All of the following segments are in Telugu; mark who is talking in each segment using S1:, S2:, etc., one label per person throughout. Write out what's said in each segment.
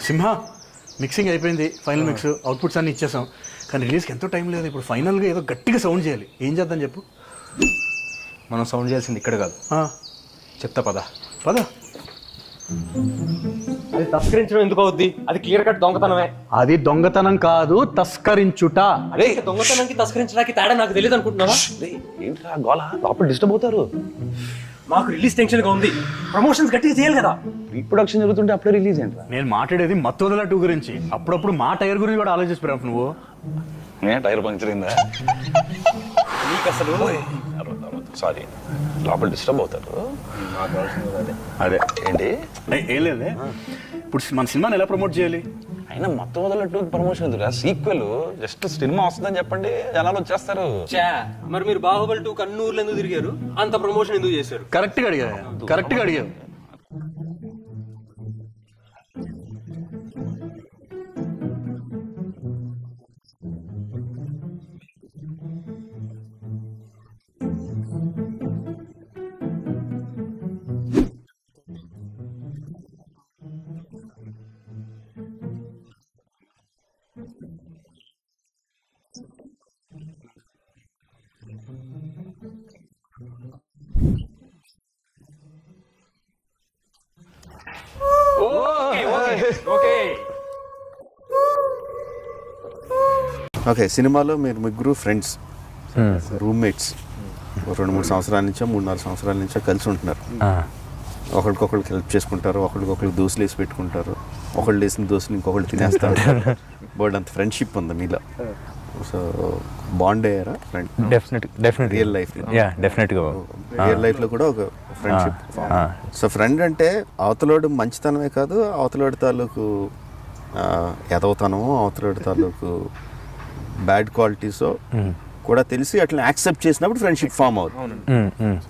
S1: సింహ మిక్సింగ్ అయిపోయింది, ఫైనల్ మిక్స్ అవుట్పుట్స్ అన్ని ఇచ్చేసాం. కానీ రిలీజ్కి ఎంతో టైం లేదు. ఇప్పుడు ఫైనల్గా ఏదో గట్టిగా సౌండ్ చేయాలి. ఏం చేద్దాం చెప్పు?
S2: మనం సౌండ్ చేయాల్సింది ఇక్కడ కాదు, చెప్తా పద.
S3: అది తస్కరించడం ఎందుకు అవుద్ది? అది క్లియర్ కట్ దొంగతనమే.
S1: అది దొంగతనం కాదు, తస్కరించుట.
S3: అదే దొంగతనానికి తస్కరించడానికి తేడా నాకు తెలియదు అనుకుంటున్నావా?
S2: ఏంట్రా గోళ, లోపల డిస్టర్బ్ అవుతారు.
S3: మాకు రిలీజ్ టెన్షన్గా ఉంది, ప్రమోషన్స్ గట్టిగా చేయాలి కదా.
S2: రీప్రొడక్షన్ జరుగుతుంటే అప్పుడే రిలీజ్ ఏంట్రా?
S1: నేను మాట్లాడేది మత్తోదల 2 గురించి. అప్పుడప్పుడు మా టైర్ గురించి కూడా ఆలోచిస్తురా నువ్వు.
S2: టైర్ పంక్చర్ అయిందా?
S3: నీకు అసలు
S2: సారీ, లోపల డిస్టర్బ్ అవుతారు. అదే ఏంటి
S1: ఏం లేదే. ఇప్పుడు మన సినిమాని ఎలా ప్రమోట్ చేయాలి?
S2: అయినా మొత్తం వదలట్టు ప్రమోషన్ ఎందుకు? సీక్వెల్ జస్ట్ సినిమా వస్తుందని చెప్పండి, జనాలు వచ్చేస్తారు.
S3: మరి మీరు బాహుబలి 2 కన్నూరులో ఎందుకు తిరిగారు? అంత ప్రమోషన్ ఎందుకు చేశారు?
S1: కరెక్ట్గా అడిగావు.
S4: ఓకే, సినిమాలో మీరు ముగ్గురు ఫ్రెండ్స్, రూమ్మేట్స్. 2-3 సంవత్సరాల నుంచో 3-4 సంవత్సరాల నుంచో కలిసి ఉంటున్నారు. ఒకరికొకరికి హెల్ప్ చేసుకుంటారు, ఒకరికొకరికి దోశలు వేసి పెట్టుకుంటారు, ఒకళ్ళు వేసిన దోశలు ఇంకొకళ్ళు తినేస్తూ ఉంటారు. బోర్డు అంత ఫ్రెండ్షిప్ ఉంది మీలో. సో బాండ్ అయ్యారా?
S5: డెఫినెట్
S4: రియల్ లైఫ్ రియల్ లైఫ్లో కూడా ఒక ఫ్రెండ్షిప్. సో ఫ్రెండ్ అంటే అవతలోడు మంచితనమే కాదు, అవతలోడి తాలూకు ఎదవుతానో, అవతలోడి తాలూకు బ్యాడ్ క్వాలిటీస్ కూడా తెలిసి అట్లా యాక్సెప్ట్ చేసినప్పుడు ఫ్రెండ్షిప్ ఫామ్ అవుతుంది.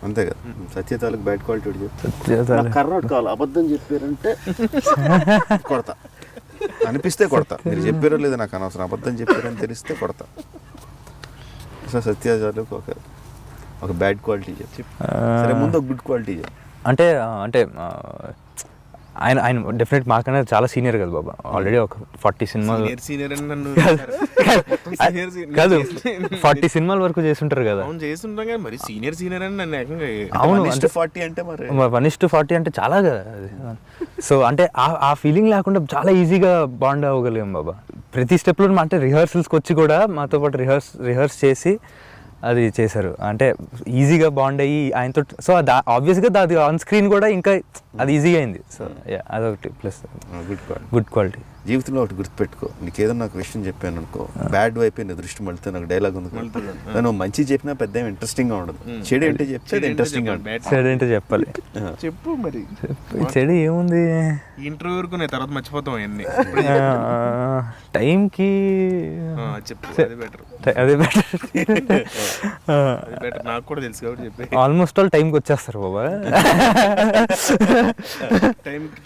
S4: అంతే కదా. సత్య తాలూకు బ్యాడ్ క్వాలిటీ చెప్తారు, కర్రోడ్ కావాలి, అబద్ధం చెప్పారంటే కొడతా అనిపిస్తే కొడతా. మీరు చెప్పారో లేదో నాకు అనవసరం, అబద్ధం చెప్పారని తెలిస్తే కొడతా. సో సత్య తాలూకు ఒక బ్యాడ్ క్వాలిటీ చెప్పి, సరే ముందు ఒక గుడ్ క్వాలిటీ చెప్పి.
S5: అంటే ఆయన డెఫినెట్ మాకన్నా చాలా సీనియర్ కదా బాబా. ఆల్రెడీ ఒక 40 సినిమాలు కాదు 40 సినిమాల వరకు చేస్తుంటారు కదా. అవును,
S4: 1:40 అంటే మరి
S5: 1:40 అంటే చాలా కదా. సో అంటే ఆ ఫీలింగ్ లేకుండా చాలా ఈజీగా బాండ్ అవ్వగలిగాం బాబా. ప్రతి స్టెప్లో అంటే రిహర్సల్స్కి వచ్చి కూడా మాతో పాటు రిహర్స్ చేసి అది చేశారు. అంటే ఈజీగా బాండ్ అయ్యి ఆయనతో. సో ఆబ్వియస్గా అది ఆన్ స్క్రీన్ కూడా ఇంకా అది ఈజీగా అయింది. సో అదొకటి ప్లస్ గుడ్ క్వాలిటీ.
S4: జీవితంలో ఒకటి గుర్తుపెట్టుకో, నీకు ఏదన్నా ఒక విషయం చెప్పాను అనుకో, బ్యాడ్ వైపు నీ దృష్టి మళ్తే నాకు డైలాగ్ ఉంది, నువ్వు మంచి చెప్పినా పెద్ద ఇంట్రెస్టింగ్ గా ఉండదు, చెడు ఏంటో చెప్తే ఇంట్రెస్టింగ్ గా ఉంటుంది.
S5: చెడు ఏంటో చెప్పాలి.
S6: చెప్పు మరి.
S5: చెడు ఏముంది,
S6: ఇంటర్వ్యూ వరకు తర్వాత మర్చిపోతాం అన్ని
S5: టైంకి. అదే బెటర్,
S6: నాకు కూడా తెలుసు కాబట్టి చెప్పి.
S5: ఆల్మోస్ట్ ఆల్ టైంకి వచ్చేస్తారు బాబా.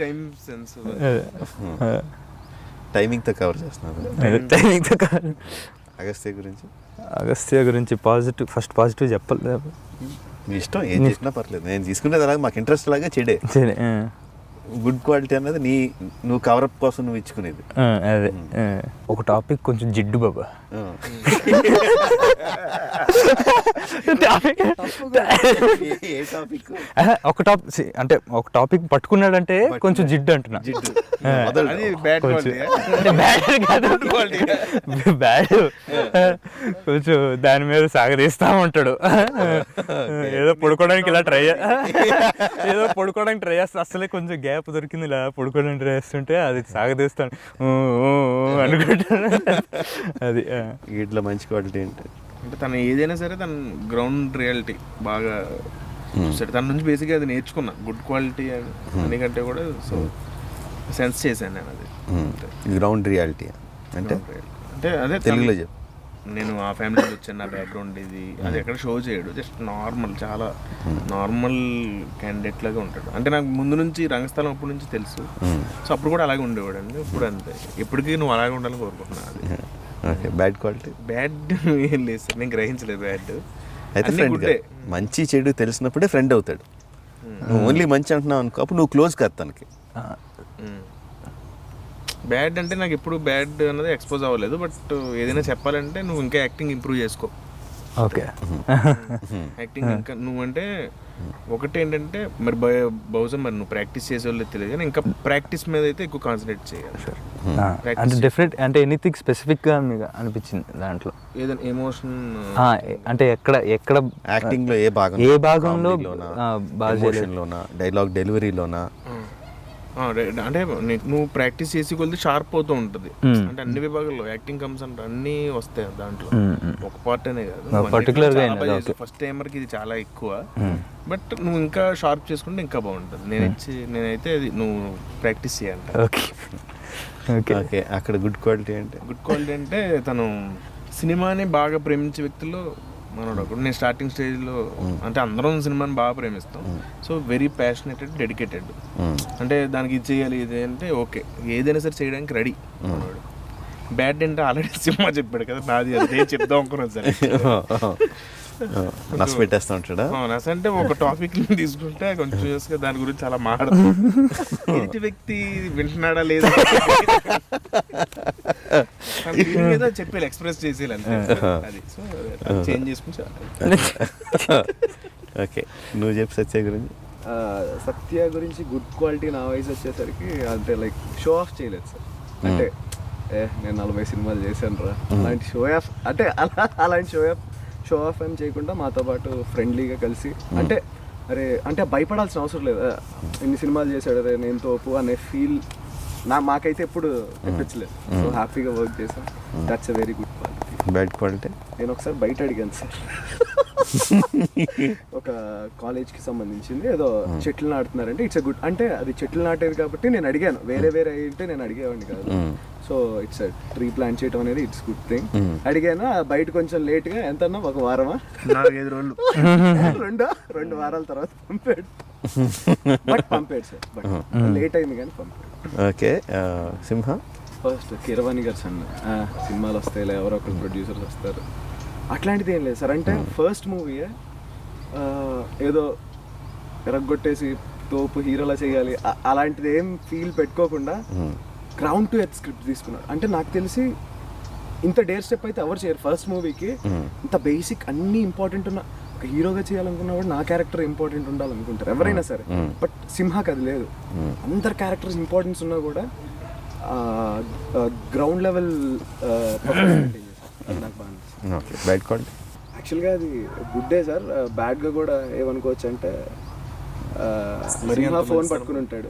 S6: టైం సెన్స్
S4: టైమింగ్తో కవర్ చేస్తున్నారు.
S5: అగస్త్య గురించి ఫస్ట్ పాజిటివ్ చెప్పాలి.
S4: మీ ఇష్టం, ఏం చేసినా పర్లేదు. నేను తీసుకునేది అలాగే, మాకు ఇంట్రెస్ట్ లాగా చెడే. గుడ్ క్వాలిటీ అనేది నువ్వు కవరప్ కోసం నువ్వు ఇచ్చుకునేది.
S5: అదే ఒక టాపిక్ కొంచెం జిడ్డు బాబా. ఒక టాపిక్ పట్టుకున్నాడంటే కొంచెం జిడ్డు అంటున్నా. బ్యాడ్ కొంచెం దాని మీద సాగదీస్తా ఉంటాడు. ఏదో పడుకోవడానికి ఇలా ట్రై చేస్తా, అసలే కొంచెం గ్యాప్ దొరికింది, ఇలా పడుకోవడానికి ట్రై చేస్తుంటే అది సాగదీస్తాను అనుకుంటాను. అది
S4: ఇట్లా మంచి క్వాలిటీ ఏంటి
S6: అంటే తను ఏదైనా సరే తన గ్రౌండ్ రియాలిటీ బాగా చూస్తాడు. తన నుంచి బేసిక్గా అది నేర్చుకున్నా, గుడ్ క్వాలిటీ అనికంటే కూడా. సో సెన్స్ చేశాను నేను అది.
S4: గ్రౌండ్ రియాలిటీ అంటే
S6: అదే
S4: తెలుగులో చెప్పు.
S6: నేను ఆ ఫ్యామిలీ నుంచి వచ్చాను, నా బ్యాక్గ్రౌండ్ ఇది, అది ఎక్కడ షో చేయడు, జస్ట్ నార్మల్, చాలా నార్మల్ క్యాండిడేట్ లాగా ఉంటాడు. అంటే నాకు ముందు నుంచి రంగస్థలం అప్పటి నుంచి తెలుసు. సో అప్పుడు కూడా అలాగే ఉండేవాడు అండి, ఇప్పుడు అంతే. ఎప్పటికీ నువ్వు అలాగే ఉండాలని కోరుకుంటున్నాను. అది
S4: బ్యాడ్ క్వాలిటీ
S6: బ్యాడ్ ఏం లేదు సార్, నేను గ్రహించలేదు బ్యాడ్.
S4: అయితే ఫ్రెండ్, మంచి చెడు తెలిసినప్పుడే ఫ్రెండ్ అవుతాడు. నువ్వు ఓన్లీ మంచి అంటున్నావు అనుకో, అప్పుడు నువ్వు క్లోజ్ కాదు తనకి.
S6: బ్యాడ్ అంటే నాకు ఎప్పుడు బ్యాడ్ అన్నది ఎక్స్పోజ్ అవ్వలేదు, బట్ ఏదైనా చెప్పాలంటే నువ్వు ఇంకా యాక్టింగ్ ఇంప్రూవ్ చేసుకో.
S5: ఓకే.
S6: యాక్టింగ్ ఇంకా నువ్వు అంటే ఒకటి ఏంటంటే మరి బహుశా మరి నువ్వు ప్రాక్టీస్ చేసేవాళ్ళు తెలియదు కానీ ఇంకా ప్రాక్టీస్ మీద అయితే ఎక్కువ కాన్సన్ట్రేట్ చేయాలి సార్.
S5: అంటే డిఫరెంట్ అంటే ఎనీథింగ్ స్పెసిఫిక్గా మీకు అనిపించింది దాంట్లో
S6: ఏదైనా ఎమోషన్
S5: అంటే ఎక్కడ
S4: యాక్టింగ్ లో
S5: ఏ భాగంలో బాగా
S4: ఎమోషన్లోనా, డైలాగ్ డెలివరీలోనా?
S6: అంటే నువ్వు ప్రాక్టీస్ చేసి కొద్ది షార్ప్ అవుతూ ఉంటుంది. అంటే అన్ని విభాగాల్లో యాక్టింగ్ కమ్స్ అంటే అన్ని వస్తాయి దాంట్లో, ఒక పార్ట్ అనే కాదు.
S5: పర్టికులర్గా
S6: ఫస్ట్ టైమర్కి ఇది చాలా ఎక్కువ, బట్ నువ్వు ఇంకా షార్ప్ చేసుకుంటే ఇంకా బాగుంటుంది. నేనైతే అది నువ్వు ప్రాక్టీస్ చేయాలంట.
S5: ఓకే.
S4: ఓకే. అక్కడ గుడ్ క్వాలిటీ
S6: అంటే తను సినిమాని బాగా ప్రేమించే వ్యక్తుల్లో మనోడు ఒకడు. నేను స్టార్టింగ్ స్టేజ్లో అంటే అందరం సినిమాని బాగా ప్రేమిస్తాం, సో వెరీ ప్యాషనేటెడ్, డెడికేటెడ్. అంటే దానికి ఇది చేయాలి ఇది అంటే ఓకే ఏదైనా సరే చేయడానికి రెడీ మనోడు. బ్యాడ్ అంటే ఆల్రెడీ సినిమా చెప్పాడు కదా, నాది అదే చెప్దాం అనుకున్నాను సరే.
S4: నచ్చ పెట్టేస్తా ఉంటాడా?
S6: నచ్చ అంటే ఒక టాపిక్ తీసుకుంటే కొంచెం దాని గురించి చాలా మాట్లాడుతుంది. ఎదుటి వ్యక్తి వింటున్నాడా లేదా ఏదో చెప్పాలి, ఎక్స్ప్రెస్ చేసేయాలి అంతే. అది సో చేంజ్ చేసుకుంటా.
S4: ఓకే, నువ్వు చెప్పు సత్య గురించి.
S7: సత్య గురించి గుడ్ క్వాలిటీ నా వయసు వచ్చేసరికి అంటే లైక్ షో ఆఫ్ చేయలేదు సార్. అంటే నేను 40 సినిమాలు చేశాను రా అలాంటి షో ఆఫ్, అంటే అలాంటి షో ఆఫ్ ఏం చేయకుండా మాతో పాటు ఫ్రెండ్లీగా కలిసి అంటే అరే అంటే భయపడాల్సిన అవసరం లేదు. ఎన్ని సినిమాలు చేశాడు రే నేను తోపు అనే ఫీల్ మాకైతే ఎప్పుడు తెప్పించలేదు. సో హ్యాపీగా వర్క్ చేసాం. That's a very good quality.
S4: Bad quality
S7: నేను ఒకసారి బయట అడిగాను సార్, ఒక కాలేజ్కి సంబంధించింది ఏదో చెట్లు నాటుతున్నారంటే ఇట్స్ ఎ గుడ్, అంటే అది చెట్లు నాటేది కాబట్టి నేను అడిగాను. వేరే అయితే నేను అడిగేవాడిని కాదు. సో ఇట్స్ ట్రీ ప్లాంట్ చేయడం అనేది ఇట్స్ గుడ్ థింగ్. అడిగాను బయట కొంచెం లేట్గా, ఎంత అన్నా ఒక వారమా
S6: 4-5 రోజులు
S7: 2 వారాల తర్వాత పంపాడు. బట్ పంపాడు సార్, బట్ లేట్ అయింది కానీ పంపాడు.
S4: ఓకే. సింహ
S7: ఫస్ట్ కీరవాణి గారు సన్న సినిమాలు వస్తాయి, ఎవరో ఒకరు ప్రొడ్యూసర్స్ వస్తారు, అట్లాంటిది ఏం లేదు సార్. అంటే ఫస్ట్ మూవీ ఏదో ఎరగొట్టేసి తోపు హీరోలా చేయాలి అలాంటిది ఏం ఫీల్ పెట్టుకోకుండా గ్రౌండ్ టు ఎర్త్ స్క్రిప్ట్ తీసుకున్నారు. అంటే నాకు తెలిసి ఇంత డేర్ స్టెప్ అయితే ఎవరు చేయరు. ఫస్ట్ మూవీకి ఇంత బేసిక్ అన్ని ఇంపార్టెంట్ ఉన్న ఒక హీరోగా చేయాలనుకున్నా కూడా నా క్యారెక్టర్ ఇంపార్టెంట్ ఉండాలనుకుంటారు ఎవరైనా సరే. బట్ సింహాకి అది లేదు. అందరు క్యారెక్టర్స్ ఇంపార్టెన్స్ ఉన్నా కూడా గ్రౌండ్ లెవెల్ నాకు బాగా.
S4: బ్యాడ్ క్వాలిటీ
S7: యాక్చువల్గా అది గుడ్డే సార్. బ్యాడ్గా కూడా ఏమనుకోవచ్చు అంటే సింహ ఫోన్ పట్టుకుని ఉంటాడు.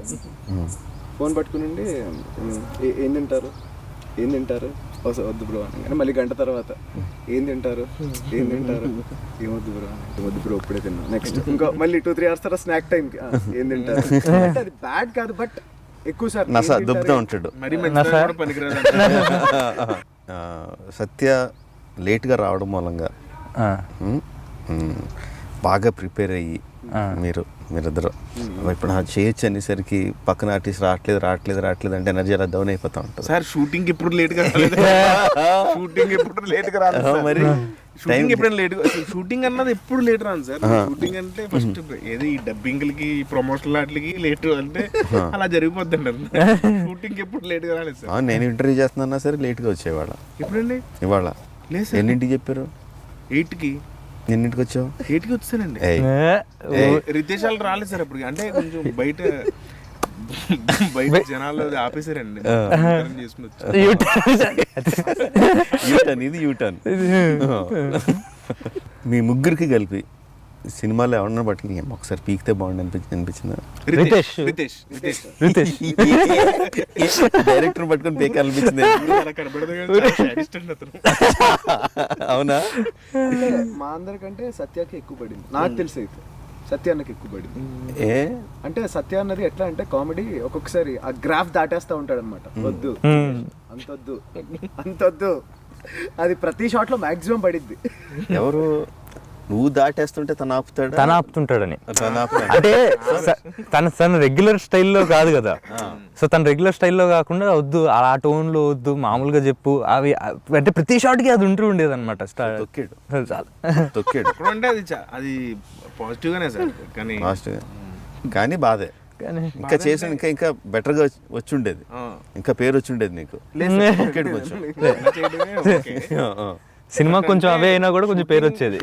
S7: ఫోన్ పట్టుకుని ఉండి ఏం తింటారు వద్దు బ్రో అని, మళ్ళీ గంట తర్వాత ఏం తింటారు ఏమొద్దు బ్రో వద్దు బ్రో ఇప్పుడే తిన్నా. నెక్స్ట్ ఇంకా మళ్ళీ 2-3 hours తర్వాత స్నాక్ టైంకి ఏం తింటారు. అంటే అది బ్యాడ్ కాదు, బట్ ఎక్కువ సార్
S4: దుబ్బుతూ ఉంటాడు. సత్య లేట్గా రావడం మూలంగా బాగా ప్రిపేర్ అయ్యి మీరిద్దరు ఇప్పుడు చేయొచ్చు అనేసరికి పక్కన ఆర్టిస్ట్ రావట్లేదు అంటే ఎనర్జీ అలా డౌన్ అయిపోతా ఉంటుంది
S6: సార్. షూటింగ్ ఎప్పుడు లేట్గా రాలేదు, మరి షూటింగ్ ఎప్పుడైనా లేట్, షూటింగ్ అన్నది ఎప్పుడు లేట్ రాను సార్. షూటింగ్ అంటే ఫస్ట్ ఏది ఈ డబ్బింగ్లకి ప్రమోషనల్ వాటికి లేట్ అంటే అలా జరిగిపోద్దండి. షూటింగ్ ఎప్పుడు లేట్గా రాలేదు సార్.
S4: నేను ఇంటర్వ్యూ చేస్తున్నా సరే లేట్గా వచ్చేవాళ్ళ.
S6: ఎప్పుడండి?
S4: ఇవాళ
S6: లేదు సార్.
S4: ఎన్నింటికి చెప్పారు?
S6: 8కి.
S4: ఎన్నింటికి వచ్చావు?
S6: 8కి వచ్చానండి. రితేష్ వాళ్ళు రాలేదు సార్ అప్పుడు. అంటే కొంచెం బయట జనాలు ఆపేసారండి.
S4: ఇది యూటర్న్. మీ ముగ్గురికి కలిపి సినిమాలో ఎవరన్నా పట్టుకుని ఒకసారి పీకితే బాగుండి అనిపించిందా? డైరెక్టర్ పట్టుకుని పీక అనిపించింది. అవునా?
S7: మా అందరికంటే సత్యకి ఎక్కువ పడింది నాకు తెలిసి. అయితే సత్య అన్నకి ఎక్కువ పడింది. అంటే సత్య అన్నది ఎట్లా అంటే కామెడీ ఒక్కొక్కసారి ఆ గ్రాఫ్ దాటేస్తా ఉంటాడు అనమాట. వద్దు అంతొద్దు అది ప్రతి షాట్ లో మాక్సిమం పడిద్ది.
S4: ఎవరు నువ్వు దాటేస్తుంటే తను
S5: ఆపుతుంటాడని. అంటే తన రెగ్యులర్ స్టైల్లో కాదు కదా. సో తన రెగ్యులర్ స్టైల్లో కాకుండా వద్దు ఆ టోన్లో వద్దు మామూలుగా చెప్పు అవి అంటే ప్రతి షాట్కి అది ఉండేది అనమాట.
S6: అంటే అది పాజిటివ్ గానే సార్, కానీ
S4: బాధే
S5: కానీ
S4: ఇంకా చేసిన ఇంకా బెటర్గా వచ్చి ఉండేది, ఇంకా పేరు వచ్చి ఉండేది నీకు. క్రికెట్ కొంచెం
S5: సినిమా కొంచెం అవే అయినా కూడా కొంచెం పేరు వచ్చేది.